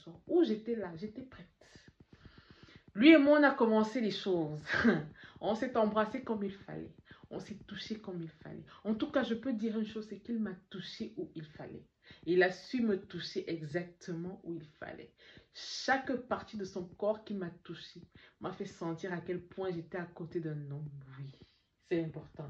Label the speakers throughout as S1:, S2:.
S1: soir. Où j'étais là, j'étais prête. Lui et moi, on a commencé les choses. On s'est embrassé comme il fallait. On s'est touché comme il fallait. En tout cas, je peux dire une chose, c'est qu'il m'a touché où il fallait. Il a su me toucher exactement où il fallait. Chaque partie de son corps qui m'a touché m'a fait sentir à quel point j'étais à côté d'un homme. Oui, c'est important.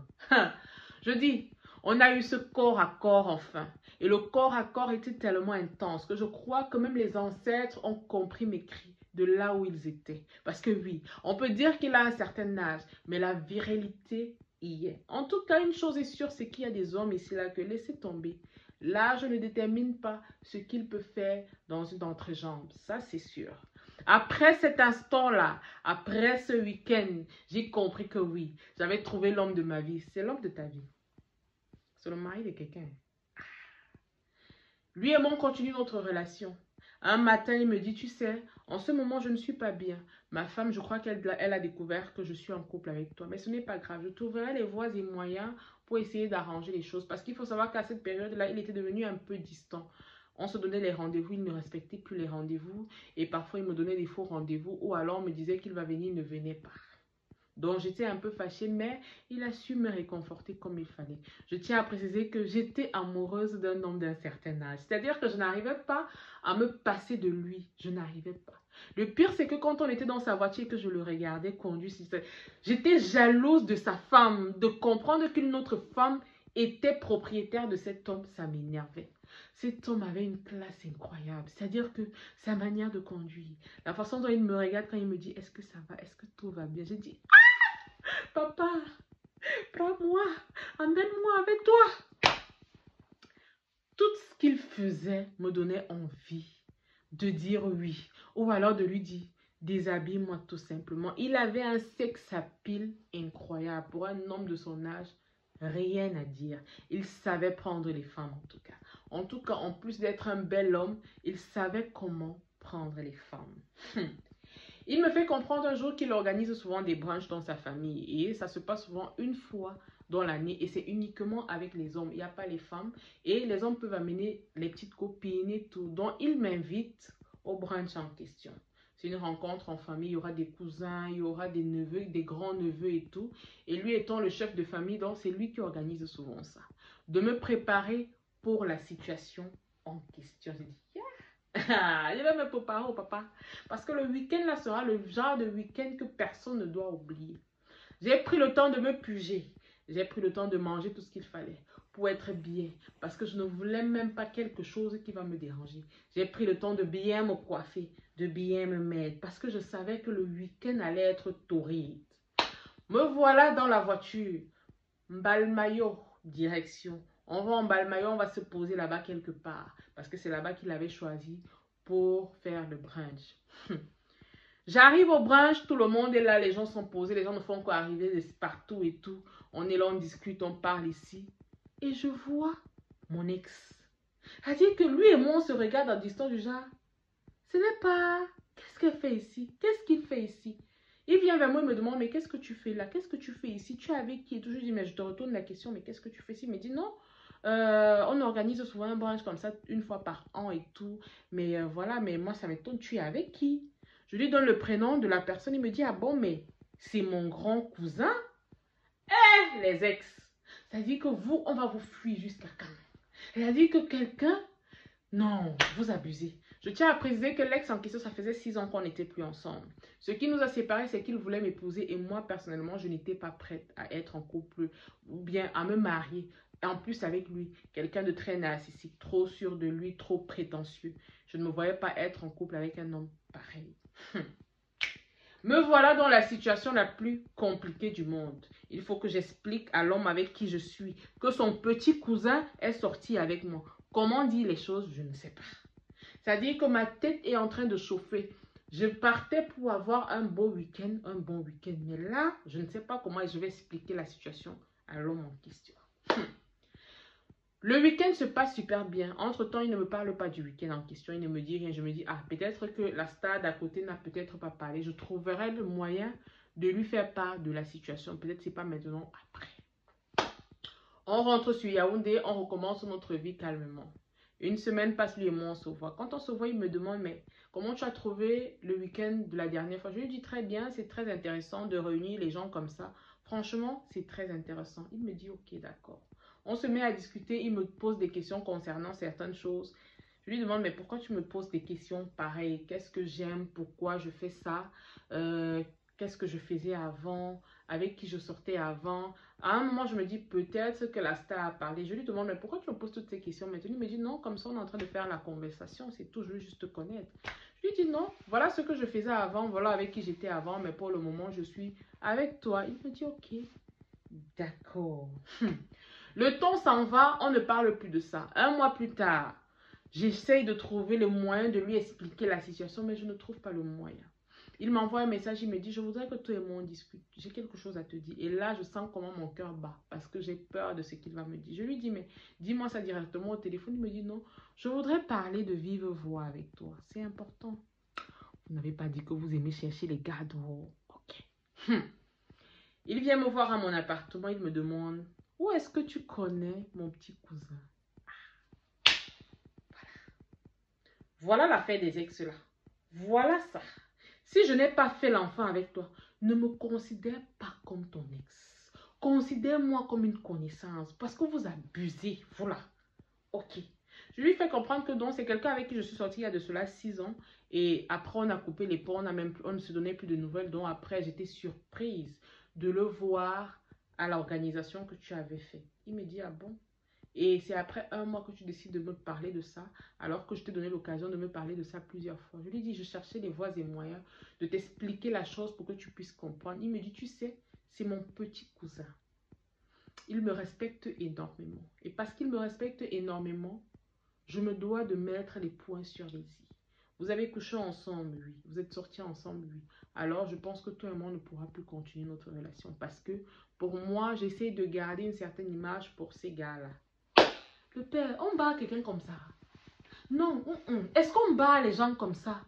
S1: Je dis, on a eu ce corps à corps enfin. Et le corps à corps était tellement intense que je crois que même les ancêtres ont compris mes cris de là où ils étaient. Parce que oui, on peut dire qu'il a un certain âge, mais la virilité y est. En tout cas, une chose est sûre, c'est qu'il y a des hommes ici là que laissez tomber. L'âge ne détermine pas ce qu'il peut faire dans une entrejambe. Ça, c'est sûr. Après cet instant-là, après ce week-end, j'ai compris que oui, j'avais trouvé l'homme de ma vie. C'est l'homme de ta vie. C'est le mari de quelqu'un. Lui et moi, on continue notre relation. Un matin, il me dit, tu sais, en ce moment, je ne suis pas bien. Ma femme, je crois qu'elle a découvert que je suis en couple avec toi. Mais ce n'est pas grave. Je trouverai les voies et moyens pour essayer d'arranger les choses. Parce qu'il faut savoir qu'à cette période-là, il était devenu un peu distant. On se donnait les rendez-vous, il ne respectait plus les rendez-vous. Et parfois, il me donnait des faux rendez-vous. Ou alors, on me disait qu'il va venir, il ne venait pas. Donc, j'étais un peu fâchée, mais il a su me réconforter comme il fallait. Je tiens à préciser que j'étais amoureuse d'un homme d'un certain âge. C'est-à-dire que je n'arrivais pas à me passer de lui. Je n'arrivais pas. Le pire, c'est que quand on était dans sa voiture et que je le regardais conduire, j'étais jalouse de sa femme. De comprendre qu'une autre femme était propriétaire de cet homme, ça m'énervait. Cet homme avait une classe incroyable. C'est-à-dire que sa manière de conduire, la façon dont il me regarde quand il me dit « Est-ce que ça va? Est-ce que tout va bien ?» J'ai dit papa, prends-moi, emmène-moi avec toi. Tout ce qu'il faisait me donnait envie de dire oui. Ou alors de lui dire, déshabille-moi tout simplement. Il avait un sex appeal incroyable. Pour un homme de son âge, rien à dire. Il savait prendre les femmes en tout cas. En tout cas, en plus d'être un bel homme, il savait comment prendre les femmes. Il me fait comprendre un jour qu'il organise souvent des brunchs dans sa famille et ça se passe souvent une fois dans l'année et c'est uniquement avec les hommes. Il n'y a pas les femmes et les hommes peuvent amener les petites copines et tout. Donc, il m'invite au brunch en question. C'est une rencontre en famille, il y aura des cousins, il y aura des neveux, des grands-neveux et tout. Et lui étant le chef de famille, donc c'est lui qui organise souvent ça. De me préparer pour la situation en question. J'ai dit, yeah! Je vais me préparer au papa. Parce que le week-end là sera le genre de week-end que personne ne doit oublier. J'ai pris le temps de me puger. J'ai pris le temps de manger tout ce qu'il fallait pour être bien. Parce que je ne voulais même pas quelque chose qui va me déranger. J'ai pris le temps de bien me coiffer, de bien me mettre. Parce que je savais que le week-end allait être torride. Me voilà dans la voiture. Mbalmayo, direction. On va en Mbalmayo, on va se poser là-bas quelque part. Parce que c'est là-bas qu'il avait choisi pour faire le brunch. J'arrive au brunch, tout le monde est là, les gens sont posés, les gens ne font qu'arriver de partout et tout. On est là, on discute, on parle ici. Et je vois mon ex. C'est-à-dire que lui et moi, on se regarde à distance du genre, ce n'est pas, qu'est-ce qu'elle fait ici? Qu'est-ce qu'il fait ici? Il vient vers moi, il me demande, mais qu'est-ce que tu fais là? Qu'est-ce que tu fais ici? Tu es avec qui? Et tout, je dis, mais je te retourne la question, mais qu'est-ce que tu fais ici? Il me dit, non, on organise souvent un brunch comme ça, une fois par an et tout. Mais voilà, mais moi, ça m'étonne, tu es avec qui? Je lui donne le prénom de la personne, il me dit, ah bon, mais c'est mon grand cousin? Eh, les ex! Ça dit que vous, on va vous fuir jusqu'à quand? Elle a dit que quelqu'un... Non, vous abusez. Je tiens à préciser que l'ex en question, ça faisait 6 ans qu'on n'était plus ensemble. Ce qui nous a séparés, c'est qu'il voulait m'épouser et moi, personnellement, je n'étais pas prête à être en couple ou bien à me marier. Et en plus, avec lui, quelqu'un de très narcissique, trop sûr de lui, trop prétentieux. Je ne me voyais pas être en couple avec un homme pareil. Me voilà dans la situation la plus compliquée du monde. Il faut que j'explique à l'homme avec qui je suis que son petit cousin est sorti avec moi. Comment dire les choses, je ne sais pas. C'est-à-dire que ma tête est en train de chauffer. Je partais pour avoir un beau week-end, un bon week-end. Mais là, je ne sais pas comment je vais expliquer la situation à l'homme en question. Le week-end se passe super bien. Entre-temps, il ne me parle pas du week-end en question. Il ne me dit rien. Je me dis, ah, peut-être que la star d'à côté n'a peut-être pas parlé. Je trouverai le moyen de lui faire part de la situation. Peut-être c'est pas maintenant, après. On rentre sur Yaoundé, on recommence notre vie calmement. Une semaine passe, lui et moi, on se voit. Quand on se voit, il me demande, mais comment tu as trouvé le week-end de la dernière fois? Je lui dis très bien, c'est très intéressant de réunir les gens comme ça. Franchement, c'est très intéressant. Il me dit, ok, d'accord. On se met à discuter, il me pose des questions concernant certaines choses. Je lui demande, mais pourquoi tu me poses des questions pareilles? Qu'est-ce que j'aime? Pourquoi je fais ça? Euh, Qu'est-ce que je faisais avant? Avec qui je sortais avant? À un moment, je me dis peut-être que la star a parlé. Je lui demande, mais pourquoi tu me poses toutes ces questions maintenant? Il me dit non, comme ça, on est en train de faire la conversation. C'est tout, je veux juste te connaître. Je lui dis non, voilà ce que je faisais avant, voilà avec qui j'étais avant, mais pour le moment, je suis avec toi. Il me dit ok, d'accord. Le temps s'en va, on ne parle plus de ça. Un mois plus tard, j'essaye de trouver le moyen de lui expliquer la situation, mais je ne trouve pas le moyen. Il m'envoie un message, il me dit, je voudrais que toi et moi on discute. J'ai quelque chose à te dire. Et là, je sens comment mon cœur bat parce que j'ai peur de ce qu'il va me dire. Je lui dis, mais dis-moi ça directement au téléphone. Il me dit, non, je voudrais parler de vive voix avec toi. C'est important. Vous n'avez pas dit que vous aimez chercher les gars dehors. Ok. Il vient me voir à mon appartement. Il me demande, où est-ce que tu connais mon petit cousin? Voilà l'affaire des ex là. Voilà ça. Si je n'ai pas fait l'enfant avec toi, ne me considère pas comme ton ex. Considère-moi comme une connaissance parce que vous abusez. Voilà. Ok. Je lui fais comprendre que donc c'est quelqu'un avec qui je suis sortie il y a de cela 6 ans. Et après, on a coupé les ponts, on ne se donnait plus de nouvelles. Donc après, j'étais surprise de le voir à l'organisation que tu avais fait. Il me dit, ah bon? Et c'est après un mois que tu décides de me parler de ça, alors que je t'ai donné l'occasion de me parler de ça plusieurs fois. Je lui dis, je cherchais les voies et moyens de t'expliquer la chose pour que tu puisses comprendre. Il me dit, tu sais, c'est mon petit cousin. Il me respecte énormément. Et parce qu'il me respecte énormément, je me dois de mettre les points sur les i. Vous avez couché ensemble, oui. Vous êtes sortis ensemble, oui. Alors, je pense que toi et moi ne pourra plus continuer notre relation. Parce que, pour moi, j'essaie de garder une certaine image pour ces gars-là. Le père, on bat quelqu'un comme ça. Non, est-ce qu'on bat les gens comme ça?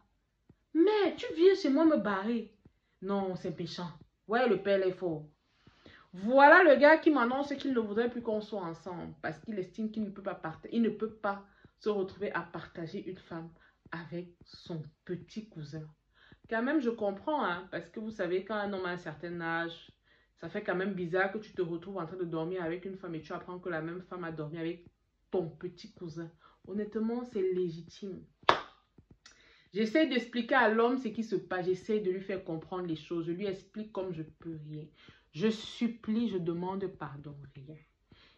S1: Mais tu viens chez moi me barrer. Non, c'est méchant. Ouais, le père est fort. Voilà le gars qui m'annonce qu'il ne voudrait plus qu'on soit ensemble parce qu'il estime qu'il ne peut pas partager. Il ne peut pas se retrouver à partager une femme avec son petit cousin. Quand même, je comprends, hein, parce que vous savez, quand un homme a un certain âge, ça fait quand même bizarre que tu te retrouves en train de dormir avec une femme et tu apprends que la même femme a dormi avec ton petit cousin. Honnêtement, c'est légitime. J'essaie d'expliquer à l'homme ce qui se passe. J'essaie de lui faire comprendre les choses. Je lui explique comme je peux rien. Je supplie, je demande pardon, rien.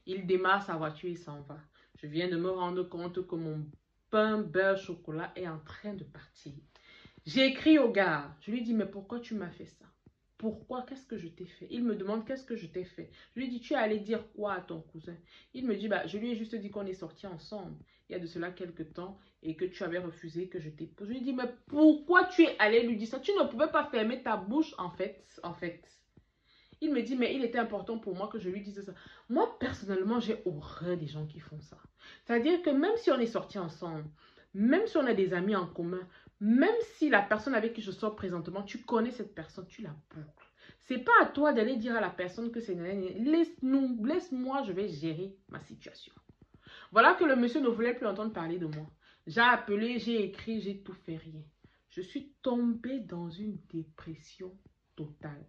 S1: Il démarre sa voiture et s'en va. Je viens de me rendre compte que mon pain beurre chocolat est en train de partir. J'ai écrit au gars. Je lui dis, mais pourquoi tu m'as fait ça? Pourquoi? Qu'est-ce que je t'ai fait? Il me demande qu'est-ce que je t'ai fait. Je lui dis, tu es allé dire quoi à ton cousin? Il me dit, bah, je lui ai juste dit qu'on est sortis ensemble il y a de cela quelques temps et que tu avais refusé que je t'épouse. Je lui dis, mais pourquoi tu es allé lui dire ça? Tu ne pouvais pas fermer ta bouche en fait. Il me dit, mais il était important pour moi que je lui dise ça. Moi, personnellement, j'ai horreur des gens qui font ça. C'est-à-dire que même si on est sortis ensemble, même si on a des amis en commun, même si la personne avec qui je sors présentement, tu connais cette personne, tu la boucles. C'est pas à toi d'aller dire à la personne que c'est... Laisse-moi, je vais gérer ma situation. Voilà que le monsieur ne voulait plus entendre parler de moi. J'ai appelé, j'ai écrit, j'ai tout fait, rien. Je suis tombée dans une dépression totale.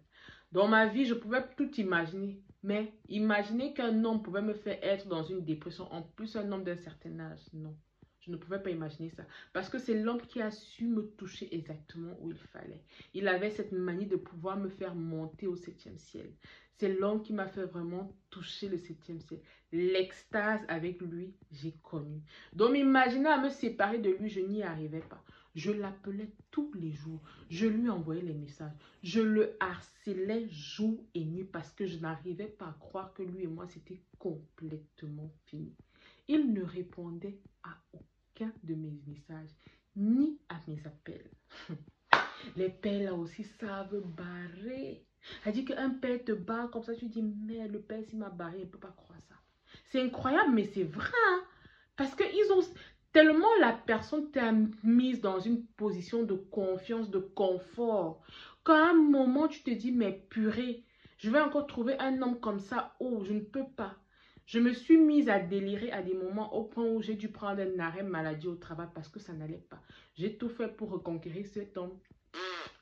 S1: Dans ma vie, je pouvais tout imaginer. Mais imaginer qu'un homme pouvait me faire être dans une dépression, en plus un homme d'un certain âge, non. Je ne pouvais pas imaginer ça. Parce que c'est l'homme qui a su me toucher exactement où il fallait. Il avait cette manie de pouvoir me faire monter au 7e ciel. C'est l'homme qui m'a fait vraiment toucher le 7e ciel. L'extase avec lui, j'ai connu. Donc m'imaginer à me séparer de lui, je n'y arrivais pas. Je l'appelais tous les jours. Je lui envoyais les messages. Je le harcelais jour et nuit parce que je n'arrivais pas à croire que lui et moi, c'était complètement fini. Il ne répondait à aucun de mes messages, ni à mes appels. Les pères là aussi savent barrer. Elle dit qu'un père te barre comme ça, tu dis, mais le père s'il m'a barré, il ne peut pas croire ça. C'est incroyable, mais c'est vrai. Hein? Parce qu'ils ont... Tellement la personne t'a mise dans une position de confiance, de confort, qu'à un moment, tu te dis, mais purée, je vais encore trouver un homme comme ça. Oh, je ne peux pas. Je me suis mise à délirer à des moments au point où j'ai dû prendre un arrêt maladie au travail parce que ça n'allait pas. J'ai tout fait pour reconquérir cet homme.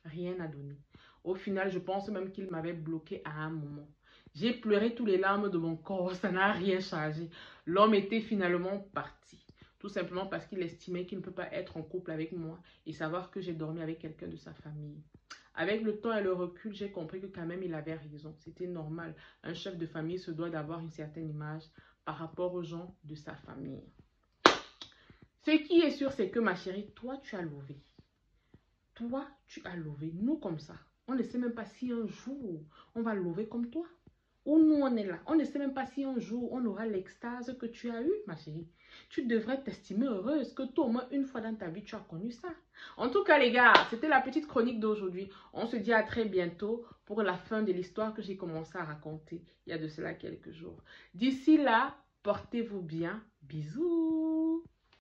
S1: Rien n'a donné. Au final, je pense même qu'il m'avait bloqué à un moment. J'ai pleuré tous les larmes de mon corps, ça n'a rien changé. L'homme était finalement parti. Tout simplement parce qu'il estimait qu'il ne peut pas être en couple avec moi et savoir que j'ai dormi avec quelqu'un de sa famille. Avec le temps et le recul, j'ai compris que quand même il avait raison. C'était normal. Un chef de famille se doit d'avoir une certaine image par rapport aux gens de sa famille. Ce qui est sûr, c'est que ma chérie, toi, tu as levé. Toi, tu as levé. Nous, comme ça, on ne sait même pas si un jour, on va lever comme toi. Ou nous, on est là. On ne sait même pas si un jour, on aura l'extase que tu as eue, ma chérie. Tu devrais t'estimer heureuse que toi, au moins une fois dans ta vie, tu as connu ça. En tout cas, les gars, c'était la petite chronique d'aujourd'hui. On se dit à très bientôt pour la fin de l'histoire que j'ai commencé à raconter il y a de cela quelques jours. D'ici là, portez-vous bien. Bisous.